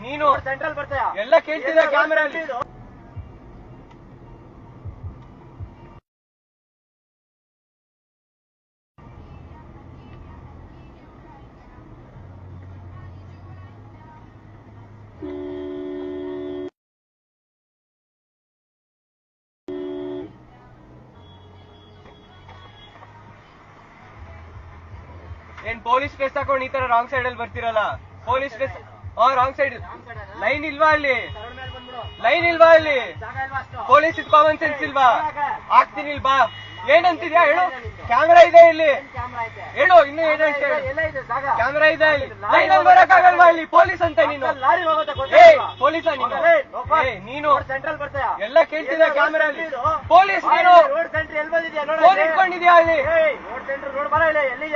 ನೀನು ಸೆಂಟ್ರಲ್ ಬರ್ತೀಯ ಎಲ್ಲ ಕೇಳ್ತಿದ್ದ ಕ್ಯಾಮೆರಾ ಅಲ್ಲಿ. ಏನ್ ಪೊಲೀಸ್ ಡ್ರೆಸ್ ಹಾಕೊಂಡು ಈ ತರ ರಾಂಗ್ ಸೈಡ್ ಅಲ್ಲಿ ಬರ್ತಿರಲ್ಲ? Police dress wrong side. Line ಇಲ್ವಾ ಅಲ್ಲಿ? ಲೈನ್ ಇಲ್ವಾ ಅಲ್ಲಿ? ಪೊಲೀಸ್ ಕಾಮನ್ ಸೆನ್ಸ್ ಇಲ್ವಾ? ಆಗ್ತೀನಿ ಇಲ್ಲಿ ಬಾ. ಏನಂತಿದ್ಯಾ ಹೇಳು? ಕ್ಯಾಮೆರಾ ಇದೆ ಇಲ್ಲಿ ಹೇಳು. ಇನ್ನು ಏನು ಕ್ಯಾಮೆರಾ ಇದೆ ಇಲ್ಲಿ. ಲೈನ್ ಅಲ್ಲಿ ಬರಕ್ಕಾಗಲ್ವಾ ಇಲ್ಲಿ? ಪೊಲೀಸ್ ಅಂತ ನೀನು? ಪೊಲೀಸ ನೀನು? ಸೆಂಟ್ರಲ್ ಬರ್ತೀಯ ಎಲ್ಲ ಕೇಳ್ತಿದ್ಯಾ ಕ್ಯಾಮೆರಾ ಅಲ್ಲಿ? ಪೊಲೀಸ್ ನೀನು? ಫೋನ್ ಇಟ್ಕೊಂಡಿದ್ಯಾ ಅಲ್ಲಿ? ರೋಡ್ ಸೆಂಟ್ರ್ ರೋಡ್ ಬರ ಇಲ್ಲ ಎಲ್ಲಿ